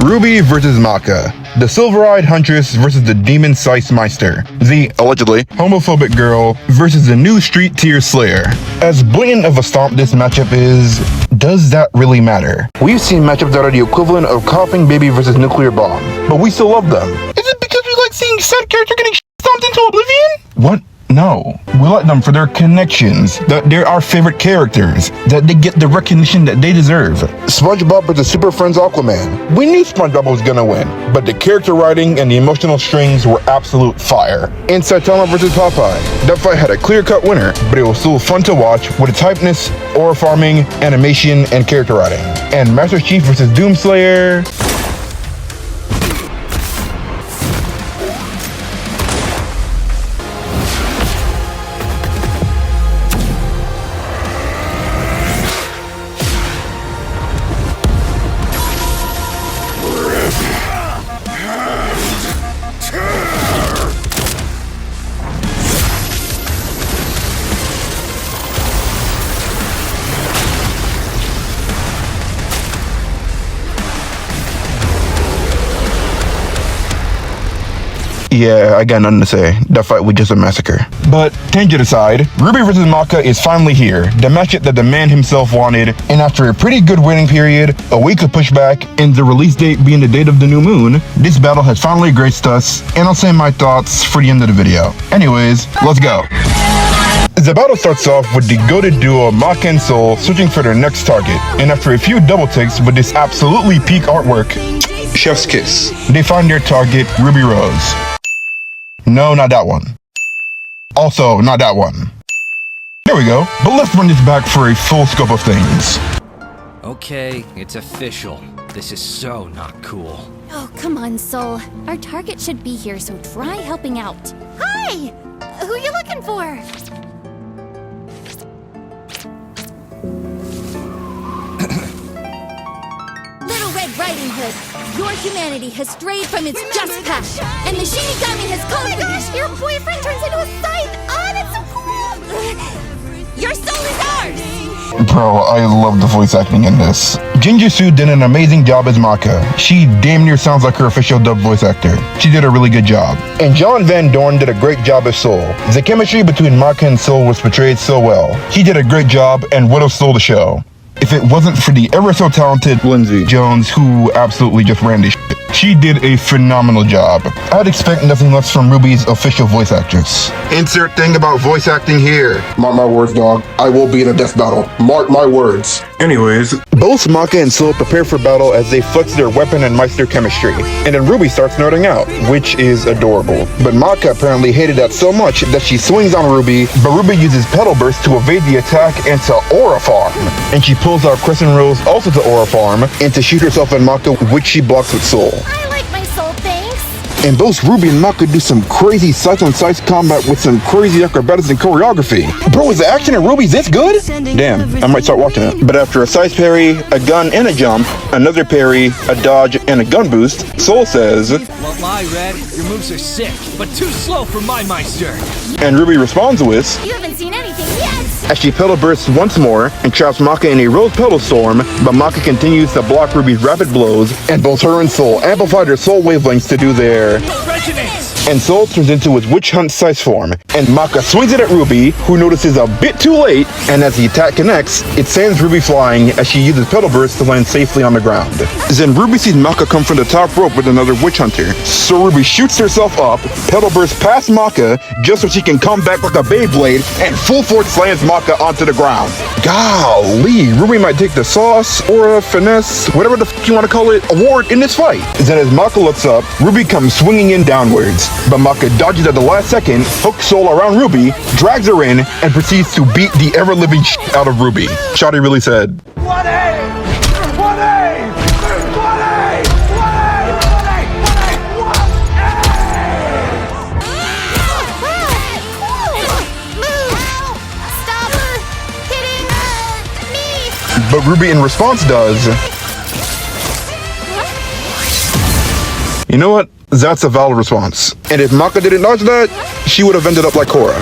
Ruby versus MAKA. The silver-eyed huntress versus the demon-sized meister. The, allegedly, homophobic girl versus the new street tier slayer. As blatant of a stomp this matchup is, does that really matter? We've seen matchups that are the equivalent of coughing baby versus nuclear bomb, but we still love them. Is it because we like seeing said character getting stomped into oblivion? What? No. We like them for their connections, that they're our favorite characters, that they get the recognition that they deserve. SpongeBob versus Super Friends Aquaman. We knew SpongeBob was gonna win, but the character writing and the emotional strings were absolute fire. And Saitama versus Popeye. That fight had a clear-cut winner, but it was still fun to watch with its hypeness, aura farming, animation, and character writing. And Master Chief versus Doomslayer. Yeah, I got nothing to say. That fight was just a massacre. But tangent aside, Ruby vs. MAKA is finally here. The matchup that the man himself wanted, and after a pretty good waiting period, a week of pushback, and the release date being the date of the new moon, this battle has finally graced us, and I'll say my thoughts for the end of the video. Anyways, let's go. The battle starts off with the goated duo MAKA and Soul switching for their next target, and after a few double takes with this absolutely peak artwork, chef's kiss, they find their target, Ruby Rose. No, not that one. Also, not that one. There we go. But let's run this back for a full scope of things. Okay, it's official. This is so not cool. Oh, come on, Soul. Our target should be here, so try helping out. Hi! Who are you looking for? Little Red Riding Hood, your humanity has strayed from its just path, and the Shinigami has come. Oh my gosh, your boyfriend turns into a scythe! Oh, that's so cool! Your soul is ours! Bro, I love the voice acting in this. Ginger Sue did an amazing job as MAKA. She damn near sounds like her official dub voice actor. She did a really good job. And John Van Dorn did a great job as Soul. The chemistry between MAKA and Soul was portrayed so well. He did a great job and would have stole the show if it wasn't for the ever so talented Lindsay Jones, who absolutely just ran this shit. She did a phenomenal job. I'd expect nothing less from Ruby's official voice actress. Insert thing about voice acting here. Mark my words, dog. I will be in a death battle. Mark my words. Anyways, both MAKA and Soul prepare for battle as they flex their weapon and meister chemistry. And then Ruby starts nerding out, which is adorable. But MAKA apparently hated that so much that she swings on Ruby, but Ruby uses Petal Burst to evade the attack and to aura farm. And she pulls out Crescent Rose also to aura farm, and to shoot herself at MAKA, which she blocks with Soul. I like my Soul, thanks. And both Ruby and MAKA do some crazy sight-on-sight combat with some crazy acrobatics and choreography. Bro, is the action in Ruby this good? Damn, I might start watching it. But after a side parry, a gun and a jump, another parry, a dodge, and a gun boost, Soul says, Won't lie, Red. Your moves are sick, but too slow for my Meister. and Ruby responds with, You haven't seen anything yet. as she petal bursts once more and traps MAKA in a rose petal storm, but MAKA continues to block Ruby's rapid blows, and both her and Soul amplify their soul wavelengths to do their Resonance! and Soul turns into its witch hunt size form, and MAKA swings it at Ruby, who notices a bit too late, and as the attack connects, it sends Ruby flying as she uses Petal Burst to land safely on the ground. Then Ruby sees MAKA come from the top rope with another witch hunter, so Ruby shoots herself up, Petal Burst past MAKA, just so she can come back like a Beyblade, and full force slams MAKA onto the ground. Golly, Ruby might take the sauce, aura, finesse, whatever the f you want to call it, award in this fight. Then as MAKA looks up, Ruby comes swinging in downwards, but MAKA dodges at the last second, hooks Soul around Ruby, drags her in, and proceeds to beat the ever-living shit out of Ruby. Shawty really said, but Ruby in response does, you know what? That's a valid response. And if MAKA didn't dodge that, she would have ended up like Korra.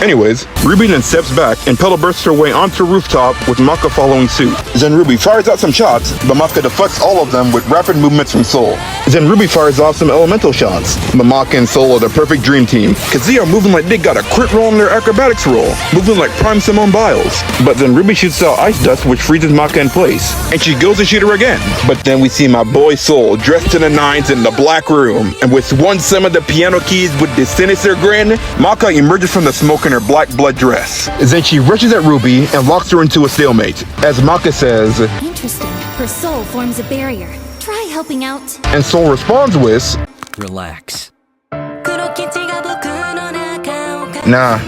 Anyways, Ruby then steps back and pedal bursts her way onto the rooftop with MAKA following suit. Then Ruby fires out some shots, but MAKA deflects all of them with rapid movements from Soul. Then Ruby fires off some elemental shots, but MAKA and Soul are the perfect dream team, cause they are moving like they got a crit roll in their acrobatics roll, moving like Prime Simone Biles. But then Ruby shoots out ice dust which freezes MAKA in place, and she goes to shoot her again. But then we see my boy Soul dressed to the nines in the black room, and with one sum of the piano keys with this sinister grin, MAKA emerges from the smoke in her black blood dress. Then she rushes at Ruby and locks her into a stalemate, as MAKA says, Interesting. Her soul forms a barrier. Try helping out. and Soul responds with, Relax. Nah,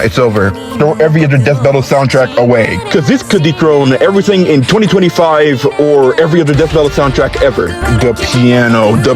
it's over. Throw every other Death Battle soundtrack away, cause this could dethrone everything in 2025 or every other Death Battle soundtrack ever. The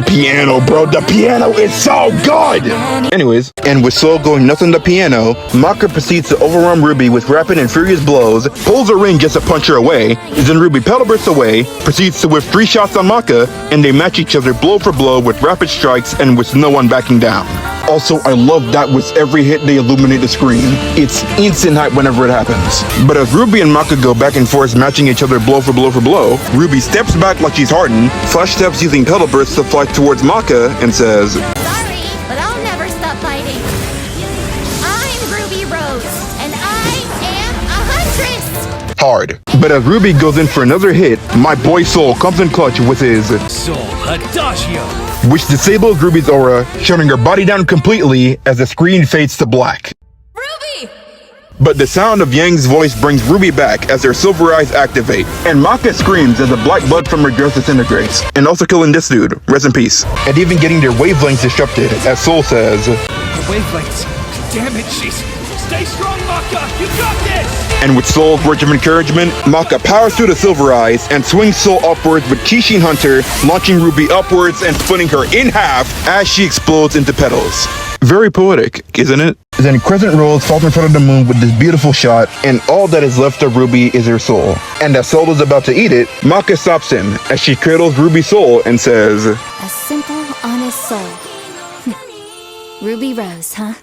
piano, bro, the piano is so good! Anyways, and with Soul going nuts on the piano, MAKA proceeds to overwhelm Ruby with rapid and furious blows, pulls her in just to punch her away, then Ruby pedal bursts away, proceeds to whiff 3 shots on MAKA, and they match each other blow for blow with rapid strikes and with no one backing down. Also, I love that with every hit they illuminate the screen. It's instant hype whenever it happens. But as Ruby and MAKA go back and forth matching each other blow for blow for blow, Ruby steps back like she's hardened, flash steps using pedal bursts to fly towards MAKA and says, Sorry, but I'll never stop fighting. I'm Ruby Rose, and I am a huntress. hard. But as Ruby goes in for another hit, my boy Soul comes in clutch with his Soul Adagio. which disables Ruby's aura, shutting her body down completely as the screen fades to black. Ruby! But the sound of Yang's voice brings Ruby back as their silver eyes activate, and MAKA screams as the black blood from her dress disintegrates, and also killing this dude, rest in peace, and even getting their wavelengths disrupted, as Soul says, The wavelengths. Damn it, she's. Stay strong, MAKA. You got this. and with Soul's words of encouragement, MAKA powers through the silver eyes and swings Soul upwards with Kishin Hunter, launching Ruby upwards and splitting her in half as she explodes into petals. Very poetic, isn't it? Then Crescent Rose falls in front of the moon with this beautiful shot, and all that is left of Ruby is her soul. And as Soul is about to eat it, MAKA stops him as she cradles Ruby's soul and says, A simple, honest soul. Ruby Rose, huh?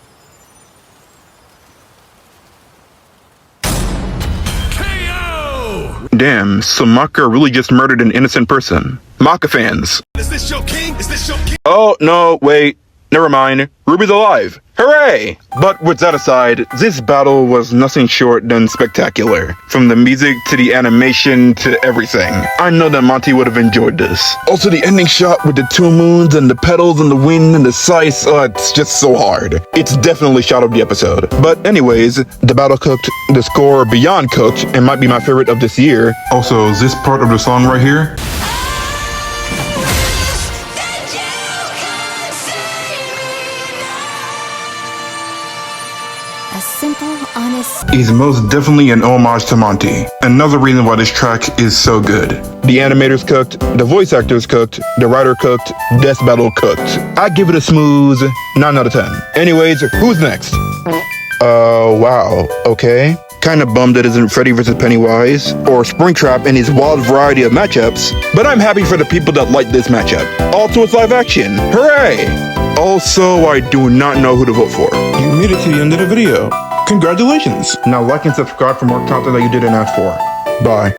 damn, so MAKA really just murdered an innocent person. MAKA fans. Is this your king? Is this your king? Oh, no, wait. Never mind. Ruby's alive. Hooray! But with that aside, this battle was nothing short than spectacular. From the music to the animation to everything. I know that Monty would have enjoyed this. Also, the ending shot with the 2 moons and the petals and the wind and the scythe, it's just so hard. It's definitely shot of the episode. But anyways, the battle cooked, the score beyond cooked, and might be my favorite of this year. Also, this part of the song right here, A simple, honest... is most definitely an homage to Monty. Another reason why this track is so good. The animators cooked, the voice actors cooked, the writer cooked, Death Battle cooked. I give it a smooth 9 out of 10. Anyways, who's next? Wow, okay. Kinda bummed it isn't Freddy vs. Pennywise, or Springtrap in his wild variety of matchups, but I'm happy for the people that like this matchup. Also, it's live action. Hooray! Also, I do not know who to vote for. You made it to the end of the video. Congratulations! Now like and subscribe for more content that you didn't ask for. Bye.